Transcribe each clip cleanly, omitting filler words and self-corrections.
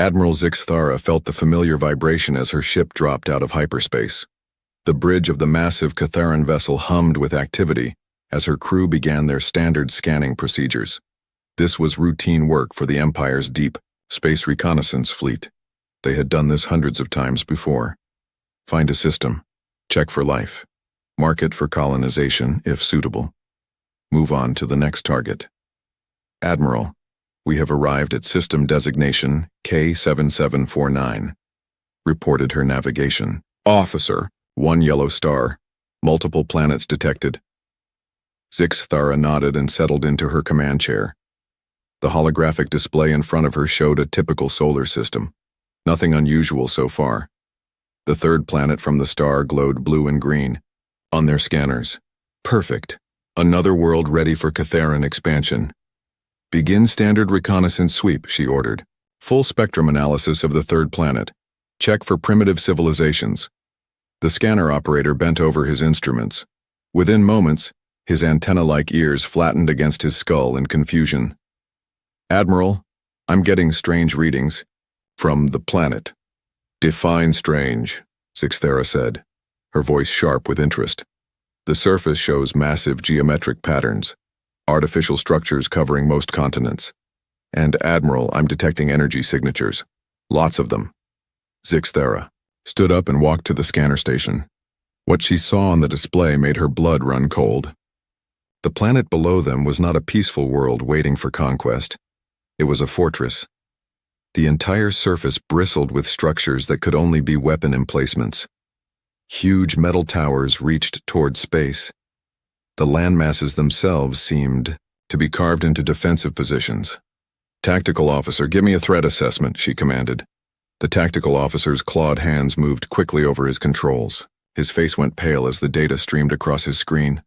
Admiral Zixthara felt the familiar vibration as her ship dropped out of hyperspace. The bridge of the massive Catharan vessel hummed with activity as her crew began their standard scanning procedures. This was routine work for the Empire's deep space reconnaissance fleet. They had done this hundreds of times before. Find a system. Check for life. Mark it for colonization, if suitable. Move on to the next target. Admiral, we have arrived at system designation K7749. Reported her navigation. Officer, 1 yellow star. Multiple planets detected. Zixthara nodded and settled into her command chair. The holographic display in front of her showed a typical solar system. Nothing unusual so far. The third planet from the star glowed blue and green on their scanners. Perfect. Another world ready for Catharan expansion. Begin standard reconnaissance sweep, she ordered. Full spectrum analysis of the third planet. Check for primitive civilizations. The scanner operator bent over his instruments. Within moments, his antenna-like ears flattened against his skull in confusion. Admiral, I'm getting strange readings. From the planet. Define strange, Zixthara said, her voice sharp with interest. The surface shows massive geometric patterns, artificial structures covering most continents. And Admiral, I'm detecting energy signatures. Lots of them. Zixthara stood up and walked to the scanner station. What she saw on the display made her blood run cold. The planet below them was not a peaceful world waiting for conquest. It was a fortress. The entire surface bristled with structures that could only be weapon emplacements. Huge metal towers reached toward space. The landmasses themselves seemed to be carved into defensive positions. Tactical officer, give me a threat assessment, she commanded. The tactical officer's clawed hands moved quickly over his controls. His face went pale as the data streamed across his screen.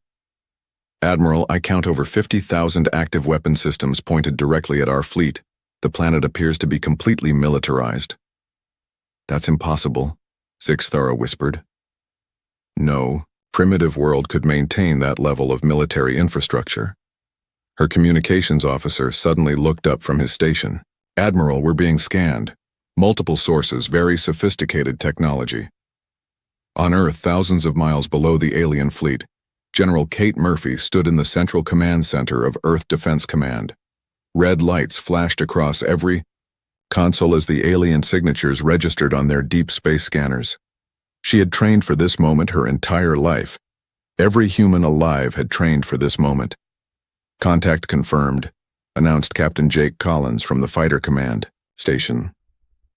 Admiral, I count over 50,000 active weapon systems pointed directly at our fleet. The planet appears to be completely militarized. That's impossible, Zixthara whispered. No primitive world could maintain that level of military infrastructure. Her communications officer suddenly looked up from his station. Admiral, we're being scanned. Multiple sources, very sophisticated technology. On Earth, thousands of miles below the alien fleet, General Kate Murphy stood in the central command center of Earth Defense Command. Red lights flashed across every console as the alien signatures registered on their deep space scanners. She had trained for this moment her entire life. Every human alive had trained for this moment. Contact confirmed, announced Captain Jake Collins from the Fighter Command Station.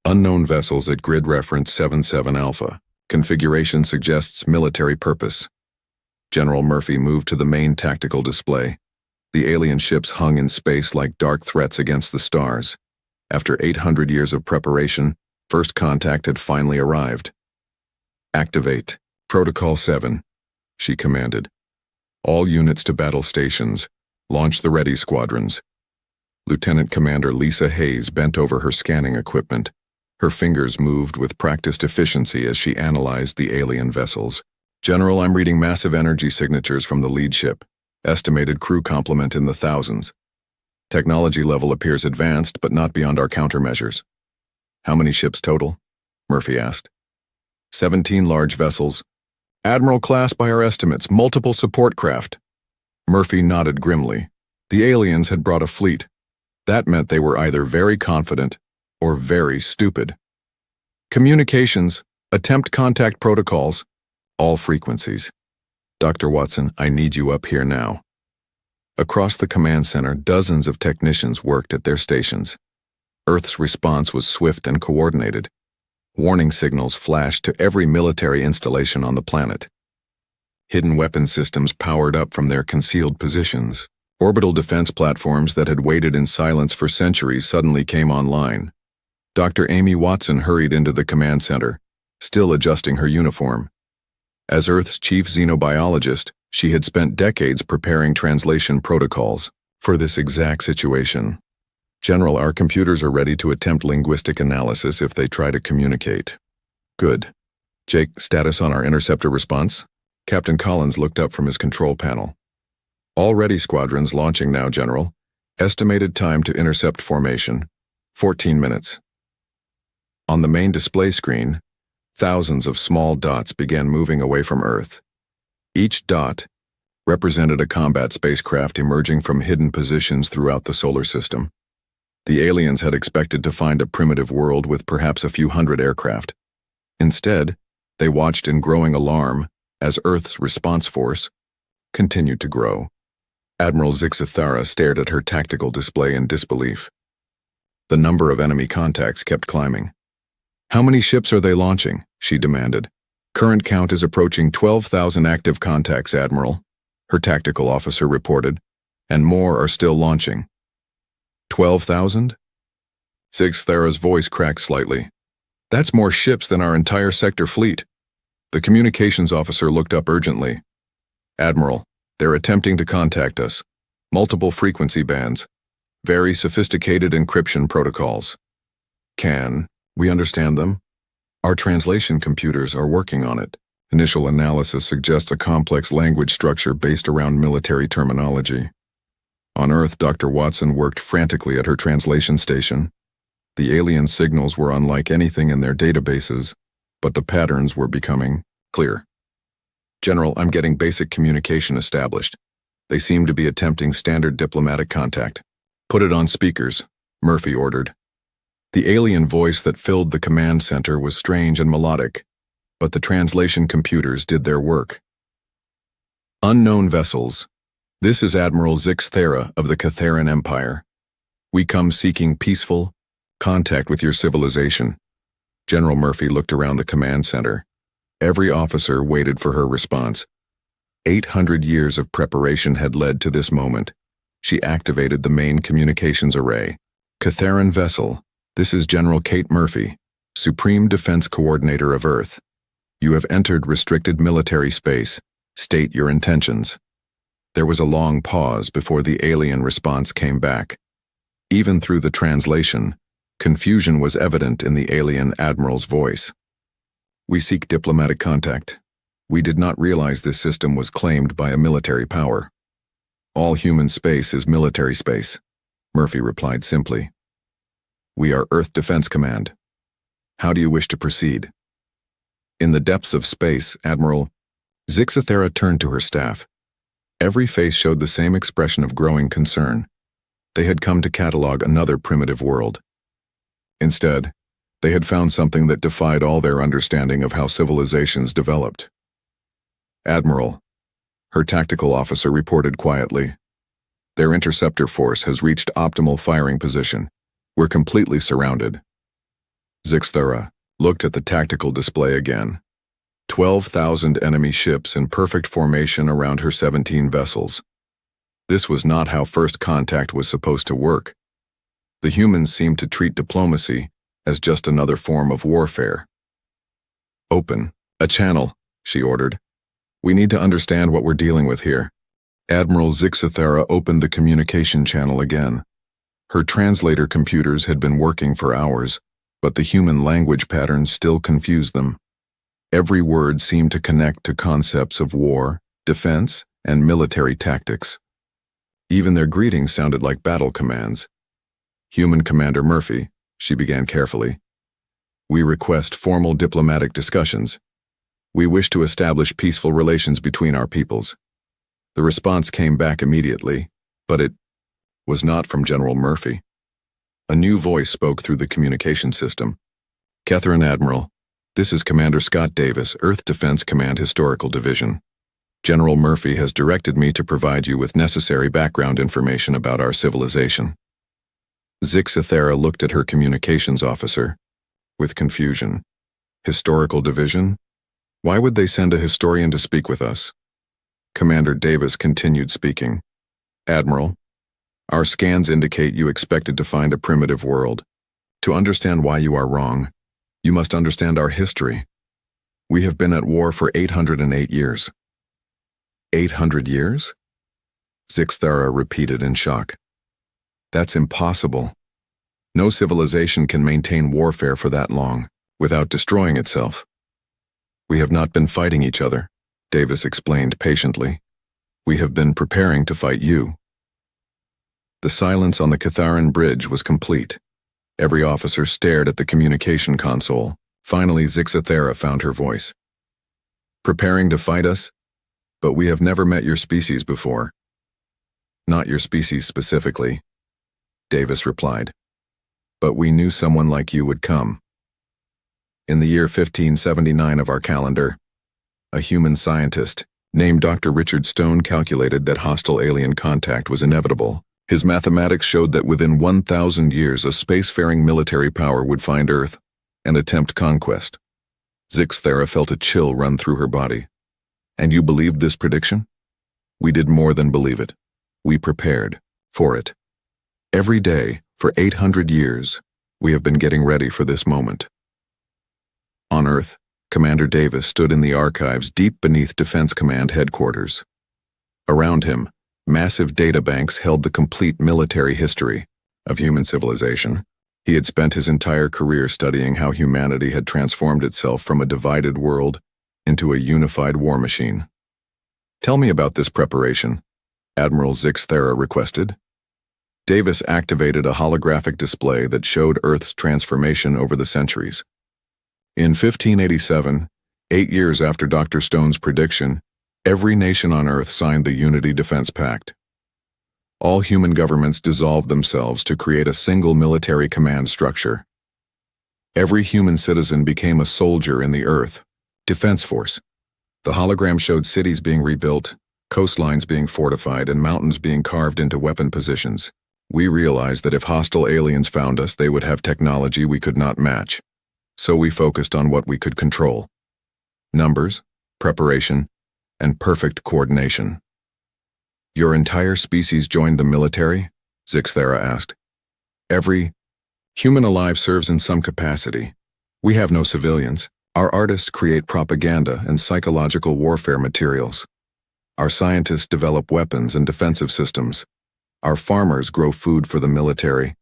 Unknown vessels at grid reference 77 Alpha. Configuration suggests military purpose. General Murphy moved to the main tactical display. The alien ships hung in space like dark threats against the stars. After 800 years of preparation, first contact had finally arrived. Activate. Protocol 7, she commanded. All units to battle stations. Launch the ready squadrons. Lieutenant Commander Lisa Hayes bent over her scanning equipment. Her fingers moved with practiced efficiency as she analyzed the alien vessels. General, I'm reading massive energy signatures from the lead ship. Estimated crew complement in the thousands. Technology level appears advanced, but not beyond our countermeasures. How many ships total? Murphy asked. 17 large vessels. Admiral class by our estimates, multiple support craft. Murphy nodded grimly. The aliens had brought a fleet. That meant they were either very confident or very stupid. Communications, attempt contact protocols, all frequencies. Dr. Watson, I need you up here now. Across the command center, dozens of technicians worked at their stations. Earth's response was swift and coordinated. Warning signals flashed to every military installation on the planet. Hidden weapon systems powered up from their concealed positions. Orbital defense platforms that had waited in silence for centuries suddenly came online. Dr. Amy Watson hurried into the command center, still adjusting her uniform. As Earth's chief xenobiologist, she had spent decades preparing translation protocols for this exact situation. General, our computers are ready to attempt linguistic analysis if they try to communicate. Good. Jake, status on our interceptor response? Captain Collins looked up from his control panel. All ready squadrons launching now, General. Estimated time to intercept formation, 14 minutes. On the main display screen, thousands of small dots began moving away from Earth. Each dot represented a combat spacecraft emerging from hidden positions throughout the solar system. The aliens had expected to find a primitive world with perhaps a few hundred aircraft. Instead, they watched in growing alarm as Earth's response force continued to grow. Admiral Zixathara stared at her tactical display in disbelief. The number of enemy contacts kept climbing. "How many ships are they launching?" she demanded. "Current count is approaching 12,000 active contacts, Admiral," her tactical officer reported, "and more are still launching." 12,000? Zixathara's voice cracked slightly. "That's more ships than our entire sector fleet." The communications officer looked up urgently. "Admiral, they're attempting to contact us. Multiple frequency bands. Very sophisticated encryption protocols. Can we understand them? Our translation computers are working on it. Initial analysis suggests a complex language structure based around military terminology." On Earth, Dr. Watson worked frantically at her translation station. The alien signals were unlike anything in their databases, but the patterns were becoming clear. "General, I'm getting basic communication established. They seem to be attempting standard diplomatic contact." "Put it on speakers," Murphy ordered. The alien voice that filled the command center was strange and melodic, but the translation computers did their work. "Unknown vessels. This is Admiral Zixathara of the Catharan Empire. We come seeking peaceful contact with your civilization." General Murphy looked around the command center. Every officer waited for her response. 800 years of preparation had led to this moment. She activated the main communications array. "Catharan vessel, this is General Kate Murphy, Supreme Defense Coordinator of Earth. You have entered restricted military space. State your intentions." There was a long pause before the alien response came back. Even through the translation, confusion was evident in the alien admiral's voice. "We seek diplomatic contact. We did not realize this system was claimed by a military power." "All human space is military space," Murphy replied simply. "We are Earth Defense Command. How do you wish to proceed?" In the depths of space, Admiral Zixathara turned to her staff. Every face showed the same expression of growing concern. They had come to catalog another primitive world. Instead, they had found something that defied all their understanding of how civilizations developed. "Admiral," her tactical officer reported quietly, "their interceptor force has reached optimal firing position. We're completely surrounded." Zixathara looked at the tactical display again. 12,000 enemy ships in perfect formation around her 17 vessels. This was not how first contact was supposed to work. The humans seemed to treat diplomacy as just another form of warfare. "Open a channel," she ordered. "We need to understand what we're dealing with here." Admiral Zixathara opened the communication channel again. Her translator computers had been working for hours, but the human language patterns still confused them. Every word seemed to connect to concepts of war, defense, and military tactics. Even their greetings sounded like battle commands. "Human Commander Murphy," she began carefully, "we request formal diplomatic discussions. We wish to establish peaceful relations between our peoples." The response came back immediately, but it was not from General Murphy. A new voice spoke through the communication system. "Catharan Admiral, this is Commander Scott Davis, Earth Defense Command Historical Division. General Murphy has directed me to provide you with necessary background information about our civilization." Zixathara looked at her communications officer with confusion. "Historical Division? Why would they send a historian to speak with us?" Commander Davis continued speaking. "Admiral, our scans indicate you expected to find a primitive world. To understand why you are wrong, you must understand our history. We have been at war for 808 years. 800 years? Zixathara repeated in shock. That's impossible. No civilization can maintain warfare for that long without destroying itself. We have not been fighting each other, Davis explained patiently. We have been preparing to fight you. The silence on the Catharan bridge was complete. Every officer stared at the communication console. Finally, Zixathera found her voice. Preparing to fight us? But we have never met your species before. Not your species specifically, Davis replied. But we knew someone like you would come. In the year 1579 of our calendar, a human scientist named Dr. Richard Stone calculated that hostile alien contact was inevitable. His mathematics showed that within 1,000 years a spacefaring military power would find Earth and attempt conquest. Zixathera felt a chill run through her body. And you believed this prediction? We did more than believe it. We prepared for it. Every day, for 800 years, we have been getting ready for this moment. On Earth, Commander Davis stood in the archives deep beneath Defense Command headquarters. Around him, massive databanks held the complete military history of human civilization. He had spent his entire career studying how humanity had transformed itself from a divided world into a unified war machine. Tell me about this preparation, Admiral Zixathera requested. Davis activated a holographic display that showed Earth's transformation over the centuries. In 1587, 8 years after Dr. Stone's prediction, every nation on Earth signed the Unity Defense Pact. All human governments dissolved themselves to create a single military command structure. Every human citizen became a soldier in the Earth Defense Force. The hologram showed cities being rebuilt, coastlines being fortified, and mountains being carved into weapon positions. We realized that if hostile aliens found us, they would have technology we could not match. So we focused on what we could control: numbers, preparation, and perfect coordination. Your entire species joined the military? Zixathera asked. Every human alive serves in some capacity. We have no civilians. Our artists create propaganda and psychological warfare materials. Our scientists develop weapons and defensive systems. Our farmers grow food for the military.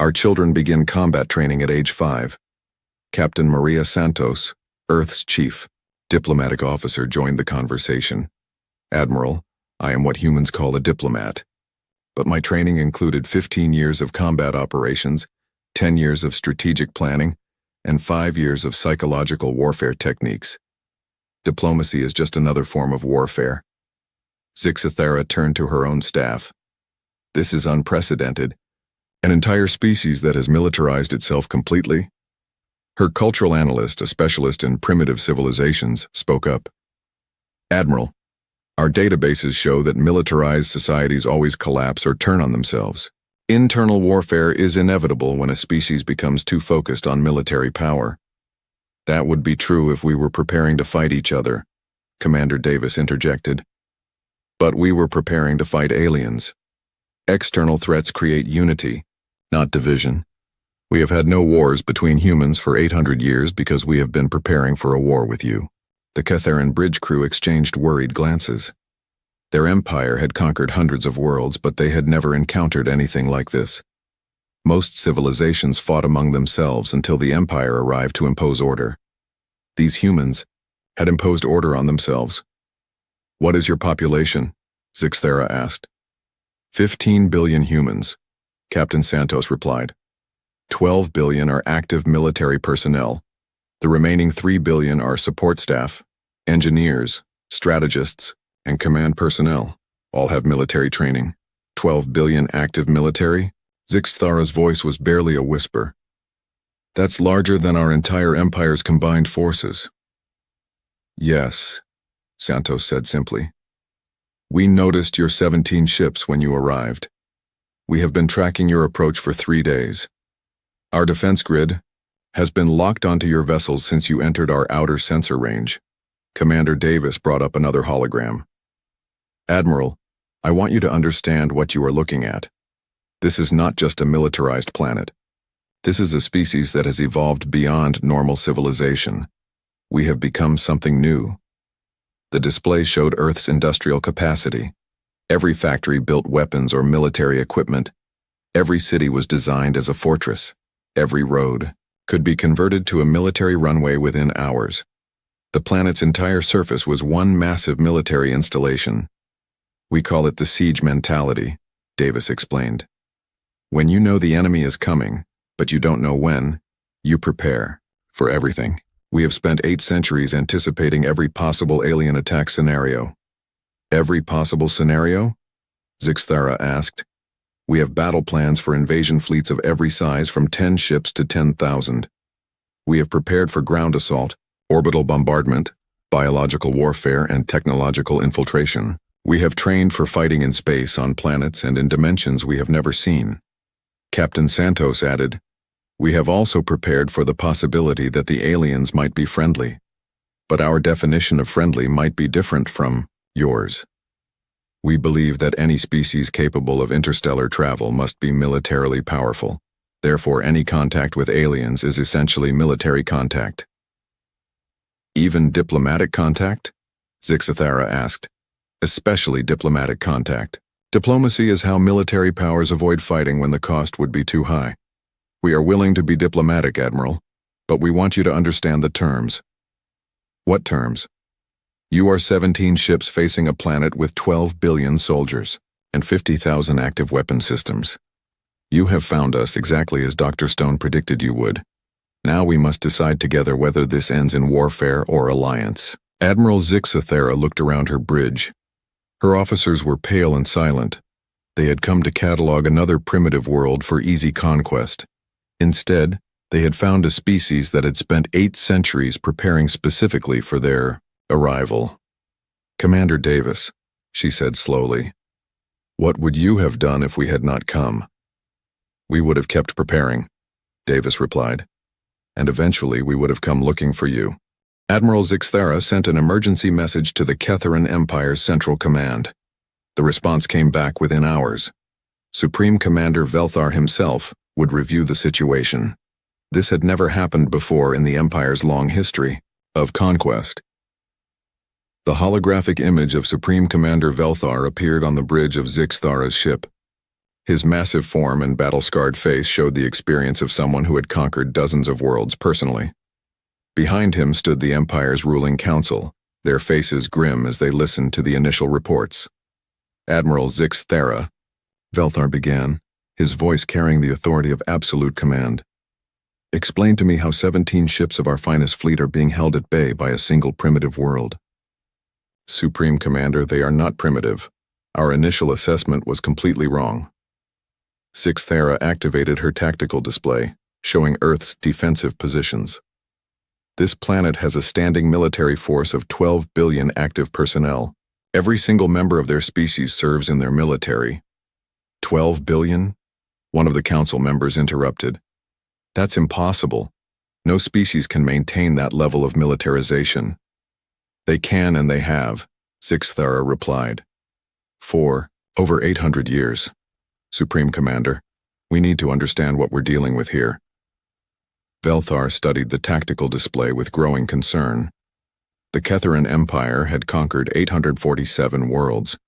Our children begin combat training at age 5. Captain Maria Santos, Earth's chief diplomatic officer, joined the conversation. Admiral, I am what humans call a diplomat. But my training included 15 years of combat operations, 10 years of strategic planning, and 5 years of psychological warfare techniques. Diplomacy is just another form of warfare. Zixathera turned to her own staff. This is unprecedented. An entire species that has militarized itself completely? Her cultural analyst, a specialist in primitive civilizations, spoke up. Admiral, our databases show that militarized societies always collapse or turn on themselves. Internal warfare is inevitable when a species becomes too focused on military power. That would be true if we were preparing to fight each other, Commander Davis interjected. But we were preparing to fight aliens. External threats create unity, not division. We have had no wars between humans for 800 years because we have been preparing for a war with you. The Catharan bridge crew exchanged worried glances. Their empire had conquered hundreds of worlds, but they had never encountered anything like this. Most civilizations fought among themselves until the Empire arrived to impose order. These humans had imposed order on themselves. What is your population? Zixathera asked. 15 billion humans, Captain Santos replied. 12 billion are active military personnel. The remaining 3 billion are support staff, engineers, strategists, and command personnel. All have military training. 12 billion active military? Zixathera's voice was barely a whisper. That's larger than our entire empire's combined forces. Yes, Santos said simply. We noticed your 17 ships when you arrived. We have been tracking your approach for 3 days. Our defense grid has been locked onto your vessels since you entered our outer sensor range. Commander Davis brought up another hologram. Admiral, I want you to understand what you are looking at. This is not just a militarized planet. This is a species that has evolved beyond normal civilization. We have become something new. The display showed Earth's industrial capacity. Every factory built weapons or military equipment. Every city was designed as a fortress. Every road could be converted to a military runway within hours. The planet's entire surface was one massive military installation. We call it the siege mentality, Davis explained. When you know the enemy is coming, but you don't know when. You prepare for everything. We have spent 8 centuries anticipating every possible alien attack scenario. Every possible scenario? Zixthara asked. We have battle plans for invasion fleets of every size from 10 ships to 10,000. We have prepared for ground assault, orbital bombardment, biological warfare, and technological infiltration. We have trained for fighting in space on planets and in dimensions we have never seen. Captain Santos added, we have also prepared for the possibility that the aliens might be friendly. But our definition of friendly might be different from yours. We believe that any species capable of interstellar travel must be militarily powerful. Therefore, any contact with aliens is essentially military contact. Even diplomatic contact? Zixthara asked. Especially diplomatic contact. Diplomacy is how military powers avoid fighting when the cost would be too high. We are willing to be diplomatic, Admiral, but we want you to understand the terms. What terms? You are 17 ships facing a planet with 12 billion soldiers and 50,000 active weapon systems. You have found us exactly as Dr. Stone predicted you would. Now we must decide together whether this ends in warfare or alliance. Admiral Zixthara looked around her bridge. Her officers were pale and silent. They had come to catalog another primitive world for easy conquest. Instead, they had found a species that had spent 8 centuries preparing specifically for their arrival. Commander Davis, she said slowly, what would you have done if we had not come? We would have kept preparing, Davis replied, and eventually we would have come looking for you. Admiral Zixthara sent an emergency message to the Catharan Empire's Central Command. The response came back within hours. Supreme Commander Velthar himself would review the situation. This had never happened before in the Empire's long history of conquest. The holographic image of Supreme Commander Velthar appeared on the bridge of Zixthara's ship. His massive form and battle-scarred face showed the experience of someone who had conquered dozens of worlds personally. Behind him stood the Empire's ruling council, their faces grim as they listened to the initial reports. Admiral Zixthara, Velthar began, his voice carrying the authority of absolute command. Explain to me how 17 ships of our finest fleet are being held at bay by a single primitive world. Supreme Commander, they are not primitive. Our initial assessment was completely wrong. Zixthara activated her tactical display, showing Earth's defensive positions. This planet has a standing military force of 12 billion active personnel. Every single member of their species serves in their military. 12 billion? One of the council members interrupted. That's impossible. No species can maintain that level of militarization. They can and they have, Zixthara replied. For over 800 years. Supreme Commander, we need to understand what we're dealing with here. Velthar studied the tactical display with growing concern. The Catharan Empire had conquered 847 worlds,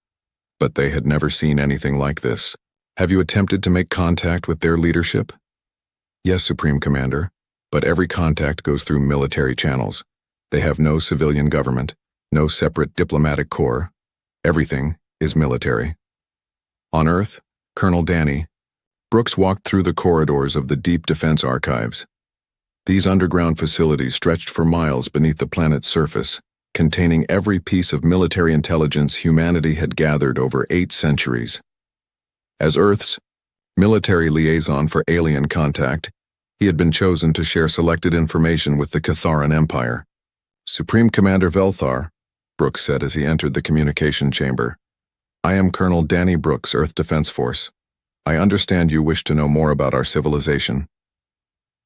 but they had never seen anything like this. Have you attempted to make contact with their leadership? Yes, Supreme Commander, but every contact goes through military channels. They have no civilian government, no separate diplomatic corps. Everything is military. On Earth, Colonel Danny, Brooks walked through the corridors of the Deep Defense Archives. These underground facilities stretched for miles beneath the planet's surface, containing every piece of military intelligence humanity had gathered over 8 centuries. As Earth's military liaison for alien contact, he had been chosen to share selected information with the Catharan Empire. Supreme Commander Velthar, Brooks said as he entered the communication chamber. I am Colonel Danny Brooks, Earth Defense Force. I understand you wish to know more about our civilization.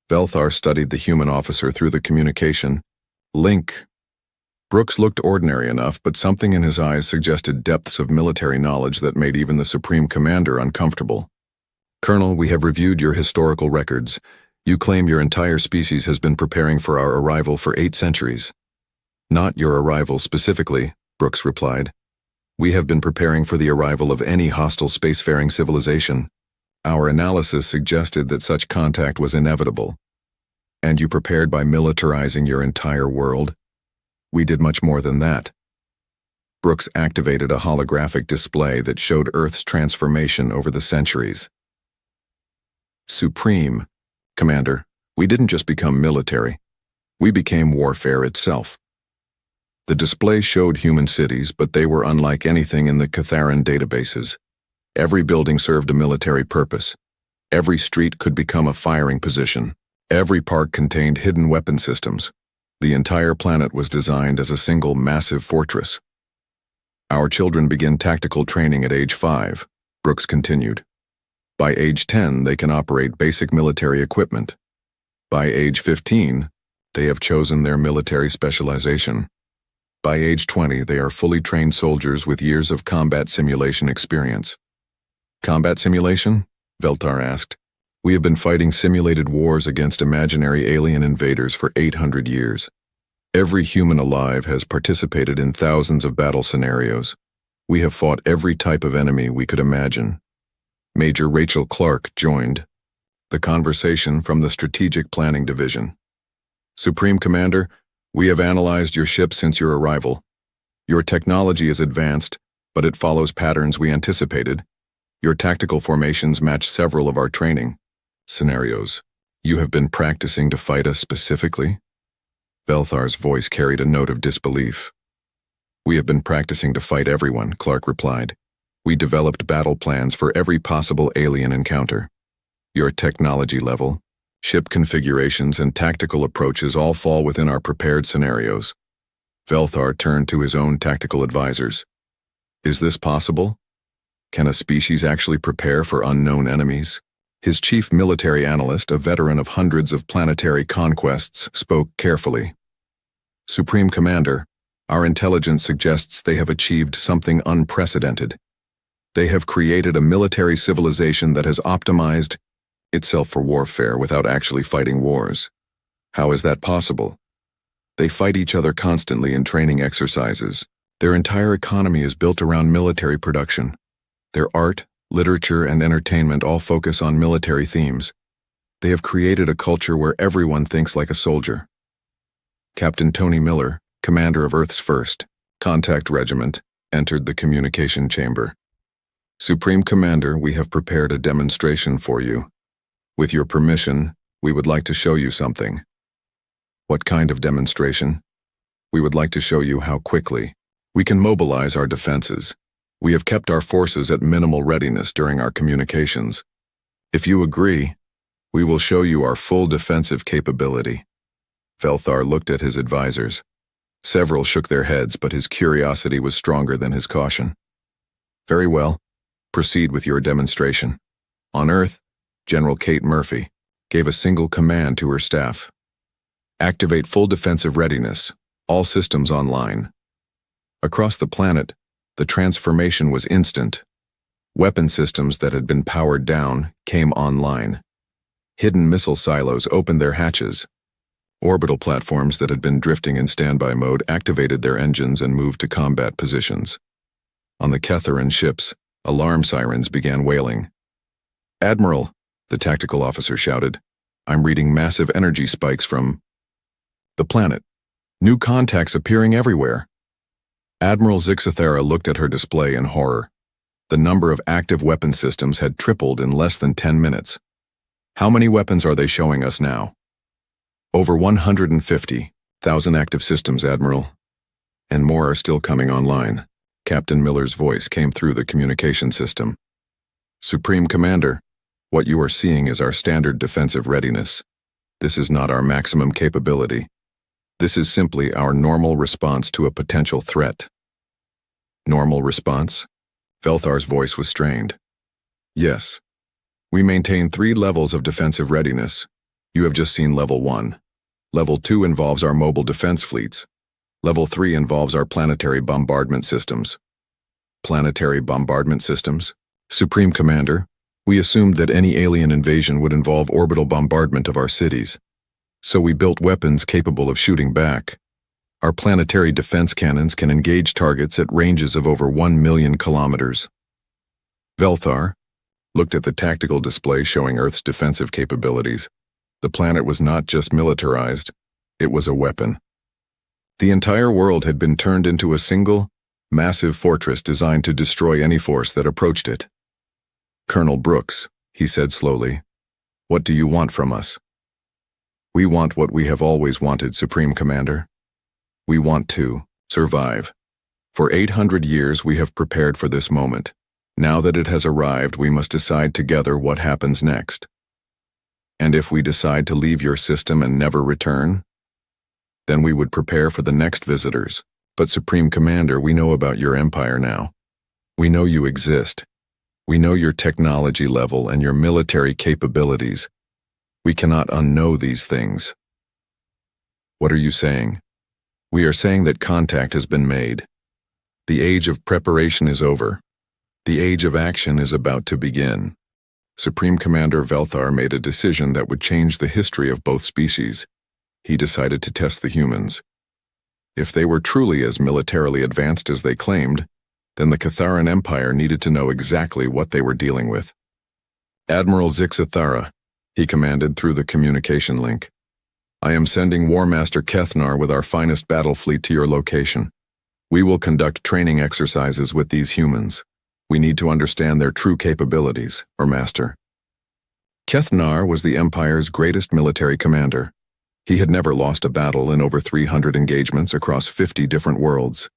Velthar studied the human officer through the communication link. Brooks looked ordinary enough, but something in his eyes suggested depths of military knowledge that made even the Supreme Commander uncomfortable. Colonel, we have reviewed your historical records. You claim your entire species has been preparing for our arrival for 8 centuries. Not your arrival specifically, Brooks replied. We have been preparing for the arrival of any hostile spacefaring civilization. Our analysis suggested that such contact was inevitable. And you prepared by militarizing your entire world? We did much more than that. Brooks activated a holographic display that showed Earth's transformation over the centuries. Supreme Commander, we didn't just become military. We became warfare itself. The display showed human cities, but they were unlike anything in the Catharan databases. Every building served a military purpose. Every street could become a firing position. Every park contained hidden weapon systems. The entire planet was designed as a single massive fortress. Our children begin tactical training at age 5, Brooks continued. By age 10, they can operate basic military equipment. By age 15, they have chosen their military specialization. By age 20, they are fully trained soldiers with years of combat simulation experience. Combat simulation? Veltar asked. We have been fighting simulated wars against imaginary alien invaders for 800 years. Every human alive has participated in thousands of battle scenarios. We have fought every type of enemy we could imagine. Major Rachel Clark joined the conversation from the Strategic Planning Division. Supreme Commander, we have analyzed your ship since your arrival. Your technology is advanced, but it follows patterns we anticipated. Your tactical formations match several of our training scenarios. You have been practicing to fight us specifically? Velthar's voice carried a note of disbelief. We have been practicing to fight everyone, Clark replied. We developed battle plans for every possible alien encounter. Your technology level, ship configurations, and tactical approaches all fall within our prepared scenarios. Velthar turned to his own tactical advisors. Is this possible? Can a species actually prepare for unknown enemies? His chief military analyst, a veteran of hundreds of planetary conquests, spoke carefully. Supreme Commander, our intelligence suggests they have achieved something unprecedented. They have created a military civilization that has optimized itself for warfare without actually fighting wars. How is that possible? They fight each other constantly in training exercises. Their entire economy is built around military production. Their art, literature, and entertainment all focus on military themes. They have created a culture where everyone thinks like a soldier. Captain Tony Miller, commander of Earth's 1st Contact Regiment, entered the communication chamber. Supreme Commander, we have prepared a demonstration for you. With your permission, we would like to show you something. What kind of demonstration? We would like to show you how quickly we can mobilize our defenses. We have kept our forces at minimal readiness during our communications. If you agree, we will show you our full defensive capability. Velthar looked at his advisors. Several shook their heads, but his curiosity was stronger than his caution. Very well. Proceed with your demonstration. On Earth, General Kate Murphy gave a single command to her staff. Activate full defensive readiness, all systems online. Across the planet, the transformation was instant. Weapon systems that had been powered down came online. Hidden missile silos opened their hatches. Orbital platforms that had been drifting in standby mode activated their engines and moved to combat positions. On the Catharan ships, alarm sirens began wailing. Admiral, the tactical officer shouted, I'm reading massive energy spikes from the planet. New contacts appearing everywhere. Admiral Zixathera looked at her display in horror. The number of active weapon systems had tripled in less than 10 minutes. How many weapons are they showing us now? Over 150,000 active systems, Admiral. And more are still coming online. Captain Miller's voice came through the communication system. Supreme Commander, what you are seeing is our standard defensive readiness. This is not our maximum capability. This is simply our normal response to a potential threat. Normal response? Velthar's voice was strained. Yes. We maintain 3 levels of defensive readiness. You have just seen Level 1. Level 2 involves our mobile defense fleets. Level 3 involves our planetary bombardment systems. Planetary bombardment systems? Supreme Commander, we assumed that any alien invasion would involve orbital bombardment of our cities. So we built weapons capable of shooting back. Our planetary defense cannons can engage targets at ranges of over 1 million kilometers. Velthar looked at the tactical display showing Earth's defensive capabilities. The planet was not just militarized, it was a weapon. The entire world had been turned into a single, massive fortress designed to destroy any force that approached it. Colonel Brooks, he said slowly, what do you want from us? We want what we have always wanted, Supreme Commander. We want to survive. For 800 years we have prepared for this moment. Now that it has arrived, we must decide together what happens next. And if we decide to leave your system and never return, then we would prepare for the next visitors. But Supreme Commander, we know about your empire now. We know you exist. We know your technology level and your military capabilities. We cannot unknow these things. What are you saying? We are saying that contact has been made. The age of preparation is over. The age of action is about to begin. Supreme Commander Velthar made a decision that would change the history of both species. He decided to test the humans. If they were truly as militarily advanced as they claimed, then the Catharan Empire needed to know exactly what they were dealing with. Admiral Zixathara, he commanded through the communication link. I am sending War Master Kethnar with our finest battle fleet to your location. We will conduct training exercises with these humans. We need to understand their true capabilities, or Master. Kethnar was the Empire's greatest military commander. He had never lost a battle in over 300 engagements across 50 different worlds.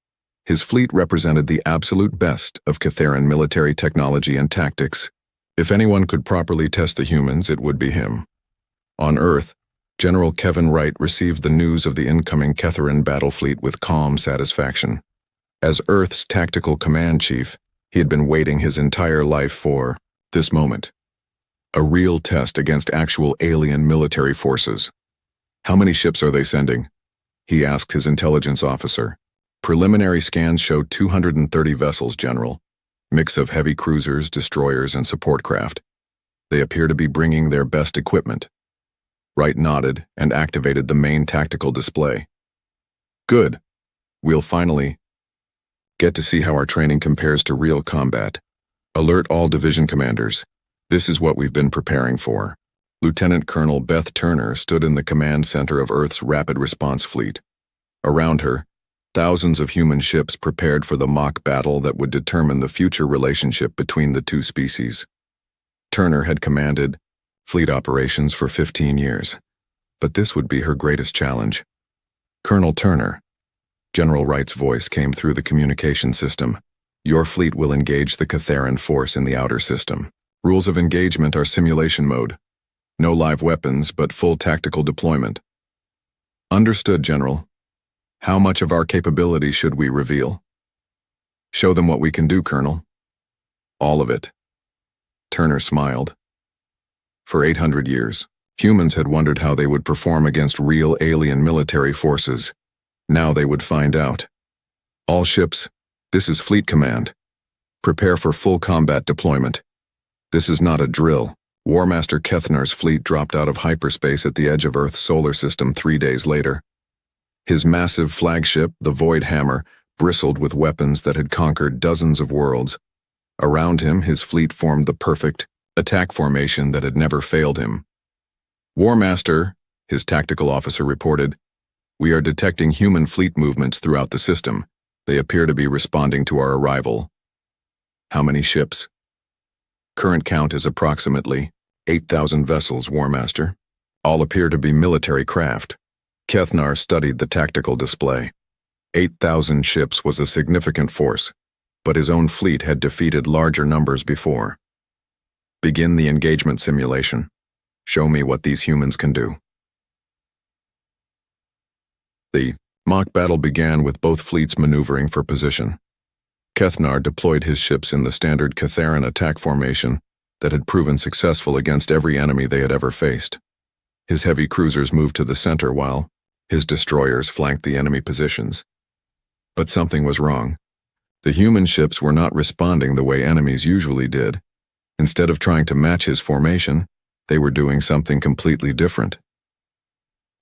His fleet represented the absolute best of Catharan military technology and tactics. If anyone could properly test the humans, it would be him. On Earth, General Kevin Wright received the news of the incoming Catharan battle fleet with calm satisfaction. As Earth's tactical command chief, he had been waiting his entire life for this moment. A real test against actual alien military forces. How many ships are they sending? He asked his intelligence officer. Preliminary scans showed 230 vessels, General. Mix of heavy cruisers, destroyers, and support craft. They appear to be bringing their best equipment. Wright nodded and activated the main tactical display. Good. We'll finally get to see how our training compares to real combat. Alert all division commanders. This is what we've been preparing for. Lieutenant Colonel Beth Turner stood in the command center of Earth's Rapid Response Fleet. Around her, thousands of human ships prepared for the mock battle that would determine the future relationship between the two species. Turner had commanded fleet operations for 15 years, but this would be her greatest challenge. Colonel Turner, General Wright's voice came through the communication system. Your fleet will engage the Catharan force in the outer system. Rules of engagement are simulation mode. No live weapons, but full tactical deployment. Understood, General. How much of our capability should we reveal? Show them what we can do, Colonel. All of it. Turner smiled. For 800 years, humans had wondered how they would perform against real alien military forces. Now they would find out. All ships, this is Fleet Command. Prepare for full combat deployment. This is not a drill. War Master Kethnar's fleet dropped out of hyperspace at the edge of Earth's solar system 3 days later. His massive flagship, the Void Hammer, bristled with weapons that had conquered dozens of worlds. Around him, his fleet formed the perfect attack formation that had never failed him. War Master, his tactical officer reported, we are detecting human fleet movements throughout the system. They appear to be responding to our arrival. How many ships? Current count is approximately 8,000 vessels, War Master. All appear to be military craft. Kethnar studied the tactical display. 8,000 ships was a significant force, but his own fleet had defeated larger numbers before. Begin the engagement simulation. Show me what these humans can do. The mock battle began with both fleets maneuvering for position. Kethnar deployed his ships in the standard Catharan attack formation that had proven successful against every enemy they had ever faced. His heavy cruisers moved to the center while his destroyers flanked the enemy positions. But something was wrong. The human ships were not responding the way enemies usually did. Instead of trying to match his formation, they were doing something completely different.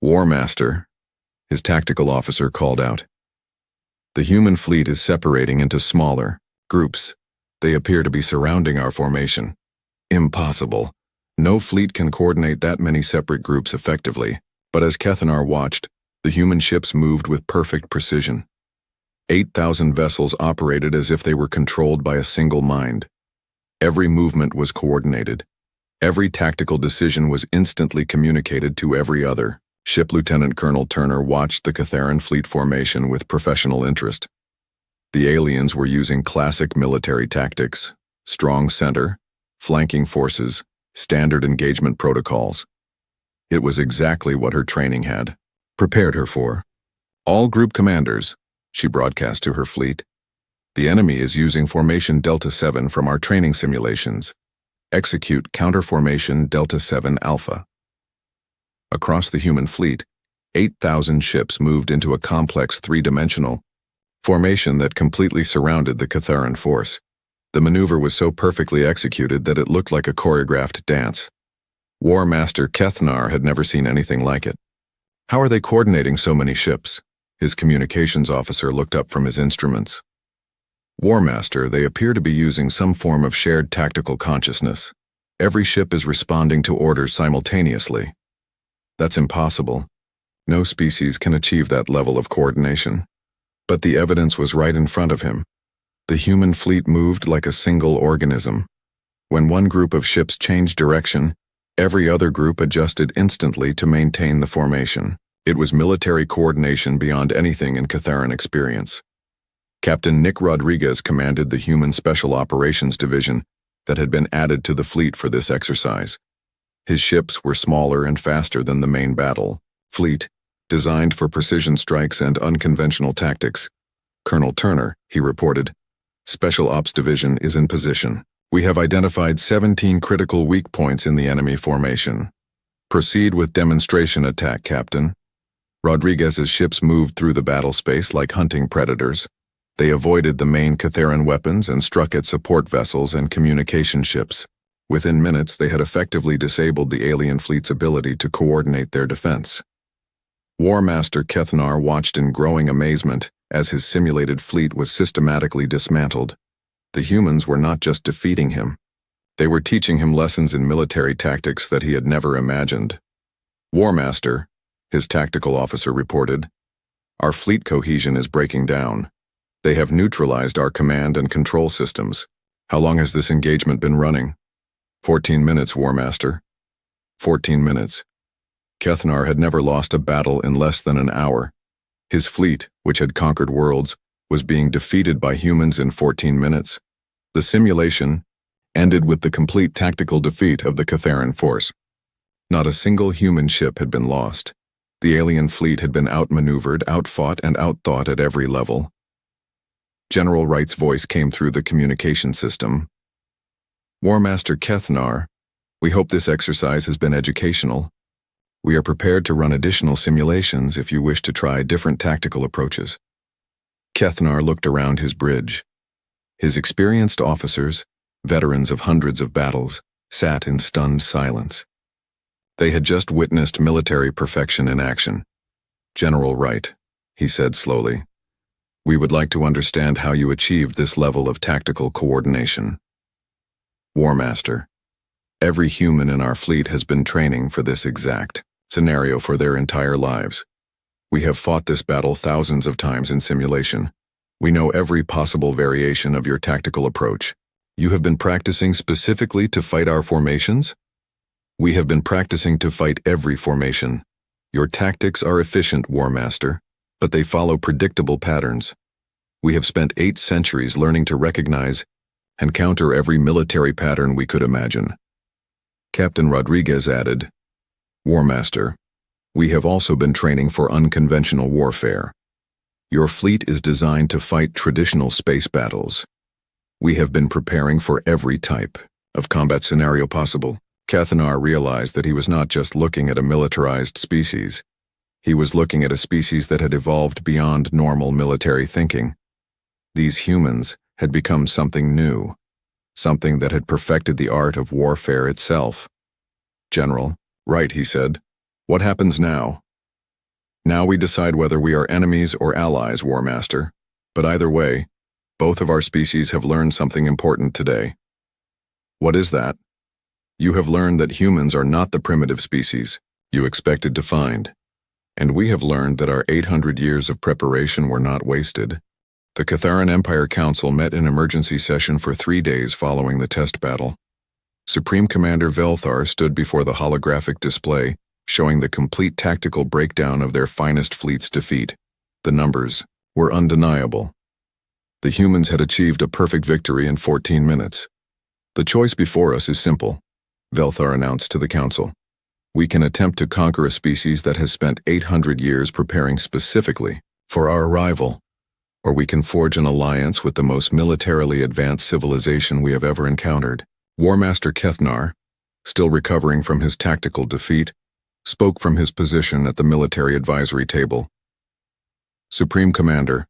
War Master, his tactical officer called out. The human fleet is separating into smaller groups. They appear to be surrounding our formation. Impossible. No fleet can coordinate that many separate groups effectively, but as Kethnar watched, the human ships moved with perfect precision. 8,000 vessels operated as if they were controlled by a single mind. Every movement was coordinated. Every tactical decision was instantly communicated to every other. Ship Lieutenant Colonel Turner watched the Catharan fleet formation with professional interest. The aliens were using classic military tactics: strong center, flanking forces, standard engagement protocols. It was exactly what her training had prepared her for. "All group commanders," she broadcast to her fleet. "The enemy is using Formation Delta 7 from our training simulations. Execute counter-formation Delta 7 Alpha." Across the human fleet, 8,000 ships moved into a complex three-dimensional formation that completely surrounded the Catharan force. The maneuver was so perfectly executed that it looked like a choreographed dance. War Master Kethnar had never seen anything like it. "How are they coordinating so many ships?" His communications officer looked up from his instruments. "War Master, they appear to be using some form of shared tactical consciousness. Every ship is responding to orders simultaneously." "That's impossible. No species can achieve that level of coordination." But the evidence was right in front of him. The human fleet moved like a single organism. When one group of ships changed direction, every other group adjusted instantly to maintain the formation. It was military coordination beyond anything in Catharan experience. Captain Nick Rodriguez commanded the Human Special Operations Division that had been added to the fleet for this exercise. His ships were smaller and faster than the main battle fleet, designed for precision strikes and unconventional tactics. "Colonel Turner," he reported, "Special Ops Division is in position. We have identified 17 critical weak points in the enemy formation. Proceed with demonstration attack, Captain." Rodriguez's ships moved through the battle space like hunting predators. They avoided the main Catharan weapons and struck at support vessels and communication ships. Within minutes, they had effectively disabled the alien fleet's ability to coordinate their defense. War Master Kethnar watched in growing amazement as his simulated fleet was systematically dismantled. The humans were not just defeating him. They were teaching him lessons in military tactics that he had never imagined. "War Master," his tactical officer reported, "our fleet cohesion is breaking down. They have neutralized our command and control systems. How long has this engagement been running?" 14 minutes, War Master." 14 minutes. Kethnar had never lost a battle in less than an hour. His fleet, which had conquered worlds, was being defeated by humans in 14 minutes. The simulation ended with the complete tactical defeat of the Catharan force. Not a single human ship had been lost. The alien fleet had been outmaneuvered, outfought, and outthought at every level. General Wright's voice came through the communication system. "War Master Kethnar, we hope this exercise has been educational. We are prepared to run additional simulations if you wish to try different tactical approaches." Kethnar looked around his bridge. His experienced officers, veterans of hundreds of battles, sat in stunned silence. They had just witnessed military perfection in action. "General Wright," he said slowly, "we would like to understand how you achieved this level of tactical coordination." "War Master, every human in our fleet has been training for this exact scenario for their entire lives. We have fought this battle thousands of times in simulation. We know every possible variation of your tactical approach. You have been practicing specifically to fight our formations?" "We have been practicing to fight every formation. Your tactics are efficient, War Master, but they follow predictable patterns. We have spent 8 centuries learning to recognize and counter every military pattern we could imagine." Captain Rodriguez added, "War Master, we have also been training for unconventional warfare. Your fleet is designed to fight traditional space battles. We have been preparing for every type of combat scenario possible." Kethnar realized that he was not just looking at a militarized species. He was looking at a species that had evolved beyond normal military thinking. These humans had become something new, something that had perfected the art of warfare itself. "General Wright," he said, "what happens now?" "Now we decide whether we are enemies or allies, War Master. But either way, both of our species have learned something important today." "What is that?" "You have learned that humans are not the primitive species you expected to find. And we have learned that our 800 years of preparation were not wasted." The Catharan Empire Council met in emergency session for 3 days following the test battle. Supreme Commander Velthar stood before the holographic display showing the complete tactical breakdown of their finest fleet's defeat. The numbers were undeniable. The humans had achieved a perfect victory in 14 minutes. The choice before us is simple, Velthar announced to the council. We can attempt to conquer a species that has spent 800 years preparing specifically for our arrival, or we can forge an alliance with the most militarily advanced civilization we have ever encountered. War Master Kethnar, still recovering from his tactical defeat, spoke from his position at the military advisory table. Supreme Commander,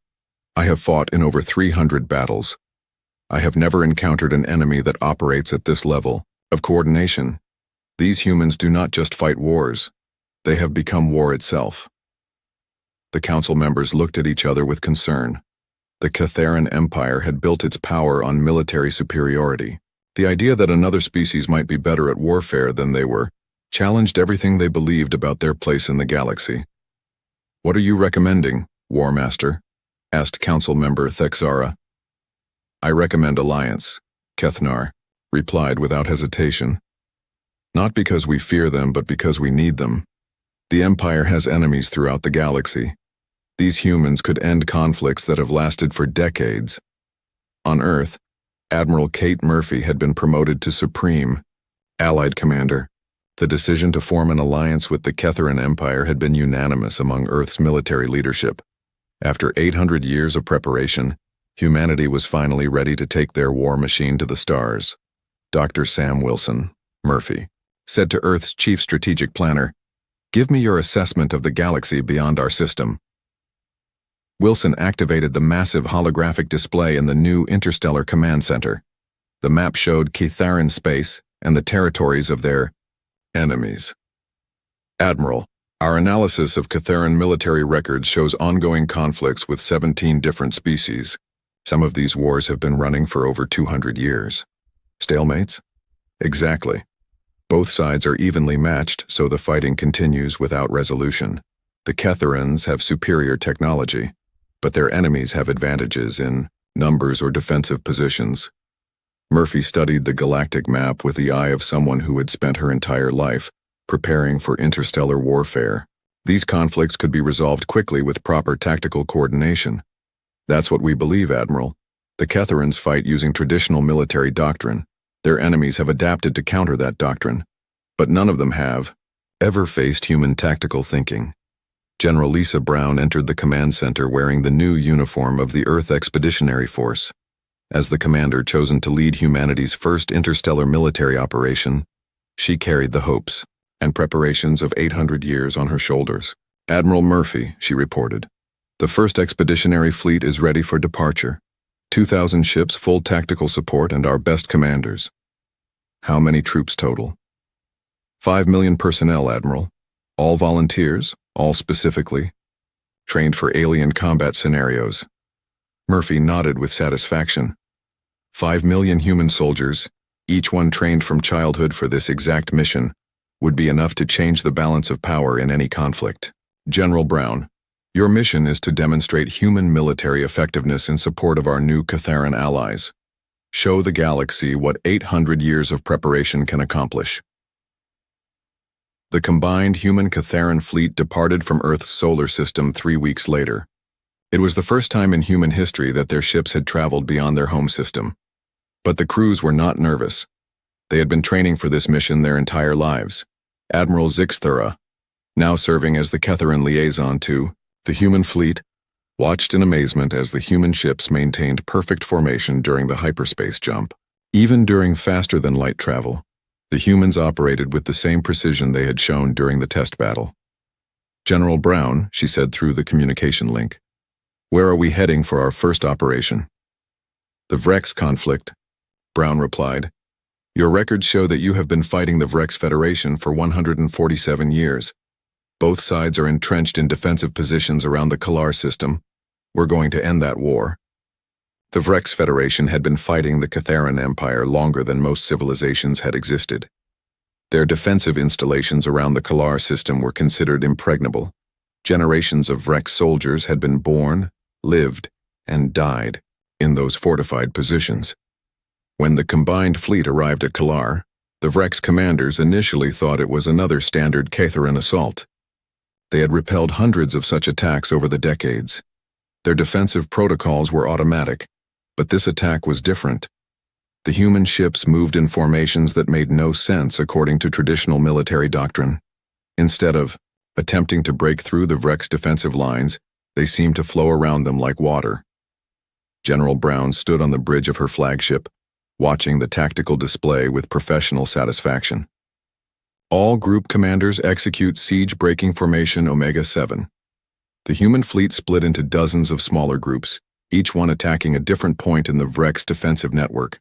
I have fought in over 300 battles. I have never encountered an enemy that operates at this level of coordination. These humans do not just fight wars, they have become war itself. The council members looked at each other with concern. The Catharan Empire had built its power on military superiority. The idea that another species might be better at warfare than they were challenged everything they believed about their place in the galaxy. What are you recommending, War Master? Asked Council Member Thexara. I recommend alliance, Kethnar replied without hesitation. Not because we fear them, but because we need them. The Empire has enemies throughout the galaxy. These humans could end conflicts that have lasted for decades. On Earth, Admiral Kate Murphy had been promoted to Supreme Allied Commander. The decision to form an alliance with the Catharan Empire had been unanimous among Earth's military leadership. After 800 years of preparation, humanity was finally ready to take their war machine to the stars. Dr. Sam Wilson, Murphy, said to Earth's chief strategic planner, "Give me your assessment of the galaxy beyond our system." Wilson activated the massive holographic display in the new Interstellar Command Center. The map showed Catharan space and the territories of their enemies. Admiral, our analysis of Catharan military records shows ongoing conflicts with 17 different species. Some of these wars have been running for over 200 years. Stalemates? Exactly. Both sides are evenly matched, so the fighting continues without resolution. The Catharans have superior technology, but their enemies have advantages in numbers or defensive positions. Murphy studied the galactic map with the eye of someone who had spent her entire life preparing for interstellar warfare. These conflicts could be resolved quickly with proper tactical coordination. That's what we believe, Admiral. The Catharans fight using traditional military doctrine. Their enemies have adapted to counter that doctrine, but none of them have ever faced human tactical thinking. General Lisa Brown entered the command center wearing the new uniform of the Earth Expeditionary Force. As the commander chosen to lead humanity's first interstellar military operation, she carried the hopes and preparations of 800 years on her shoulders. Admiral Murphy, she reported, the first expeditionary fleet is ready for departure. 2,000 ships, full tactical support, and our best commanders. How many troops total? 5 million personnel, Admiral. All volunteers, all specifically trained for alien combat scenarios. Murphy nodded with satisfaction. 5 million human soldiers, each one trained from childhood for this exact mission, would be enough to change the balance of power in any conflict. General Brown, your mission is to demonstrate human military effectiveness in support of our new Catharan allies. Show the galaxy what 800 years of preparation can accomplish. The combined human Catharan fleet departed from Earth's solar system 3 weeks later. It was the first time in human history that their ships had traveled beyond their home system. But the crews were not nervous. They had been training for this mission their entire lives. Admiral Zixthura, now serving as the Catharan liaison to the human fleet, watched in amazement as the human ships maintained perfect formation during the hyperspace jump. Even during faster-than-light travel, the humans operated with the same precision they had shown during the test battle. General Brown, she said through the communication link, where are we heading for our first operation? The Vrex conflict, Brown replied. Your records show that you have been fighting the Vrex Federation for 147 years. Both sides are entrenched in defensive positions around the Kalar system. We're going to end that war. The Vrex Federation had been fighting the Catharan Empire longer than most civilizations had existed. Their defensive installations around the Kalar system were considered impregnable. Generations of Vrex soldiers had been born, lived, and died in those fortified positions. When the combined fleet arrived at Kalar, The Vrex commanders initially thought it was another standard Catharan assault. They had repelled hundreds of such attacks over the decades. Their defensive protocols were automatic, but this attack was different. The human ships moved in formations that made no sense according to traditional military doctrine. Instead of attempting to break through the Vrex defensive lines, they seemed to flow around them like water. General Brown stood on the bridge of her flagship, watching the tactical display with professional satisfaction. All group commanders execute siege-breaking formation Omega-7. The human fleet split into dozens of smaller groups, each one attacking a different point in the Vrex defensive network.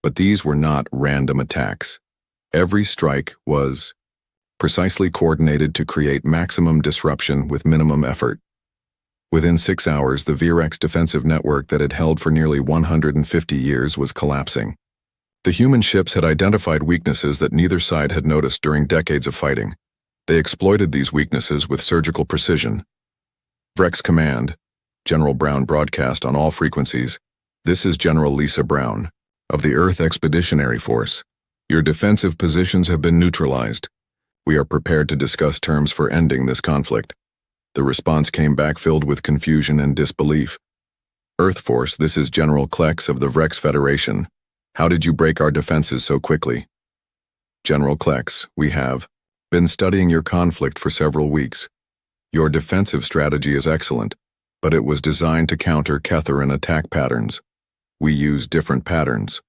But these were not random attacks. Every strike was precisely coordinated to create maximum disruption with minimum effort. Within 6 hours, the Vrex defensive network that had held for nearly 150 years was collapsing. The human ships had identified weaknesses that neither side had noticed during decades of fighting. They exploited these weaknesses with surgical precision. Vrex Command, General Brown broadcast on all frequencies. This is General Lisa Brown, of the Earth Expeditionary Force. Your defensive positions have been neutralized. We are prepared to discuss terms for ending this conflict. The response came back filled with confusion and disbelief. Earth Force, this is General Klex of the Vrex Federation. How did you break our defenses so quickly? General Klex, we have been studying your conflict for several weeks. Your defensive strategy is excellent, but it was designed to counter Catharan attack patterns. We used different patterns.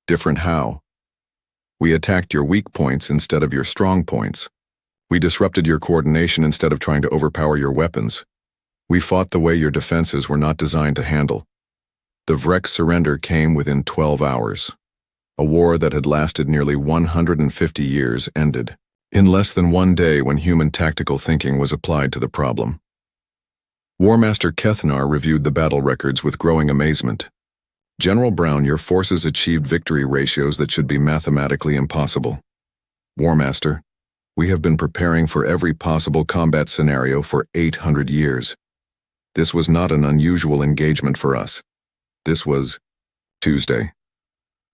Different how? We attacked your weak points instead of your strong points. We disrupted your coordination instead of trying to overpower your weapons. We fought the way your defenses were not designed to handle. The Vrex surrender came within 12 hours. A war that had lasted nearly 150 years ended in less than 1 day when human tactical thinking was applied to the problem. War Master Kethnar reviewed the battle records with growing amazement. General Brown, your forces achieved victory ratios that should be mathematically impossible. War Master, we have been preparing for every possible combat scenario for 800 years. This was not an unusual engagement for us. This was Tuesday.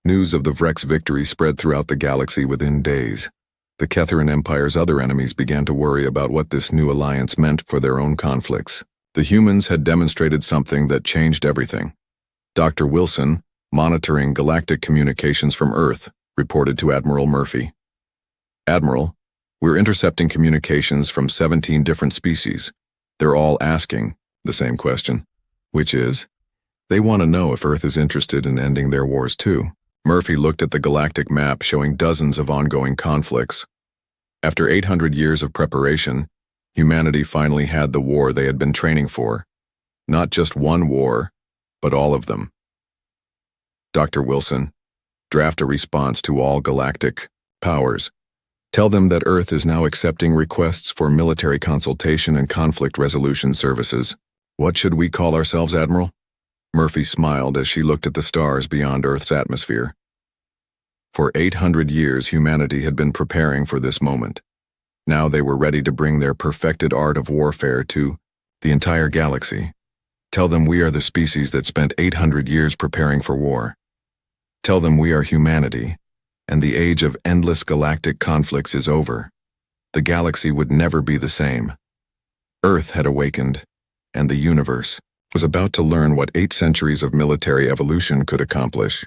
News of the Vrex victory spread throughout the galaxy within days. The Catharan Empire's other enemies began to worry about what this new alliance meant for their own conflicts. The humans had demonstrated something that changed everything. Dr. Wilson, monitoring galactic communications from Earth, reported to Admiral Murphy. Admiral, we're intercepting communications from 17 different species. They're all asking the same question, which is, they want to know if Earth is interested in ending their wars too. Murphy looked at the galactic map showing dozens of ongoing conflicts. After 800 years of preparation, humanity finally had the war they had been training for. Not just one war, but all of them. Dr. Wilson, draft a response to all galactic powers. Tell them that Earth is now accepting requests for military consultation and conflict resolution services. What should we call ourselves, Admiral? Murphy smiled as she looked at the stars beyond Earth's atmosphere. For 800 years, humanity had been preparing for this moment. Now they were ready to bring their perfected art of warfare to the entire galaxy. Tell them we are the species that spent 800 years preparing for war. Tell them we are humanity, and the age of endless galactic conflicts is over. The galaxy would never be the same. Earth had awakened, and the universe was about to learn what 8 centuries of military evolution could accomplish.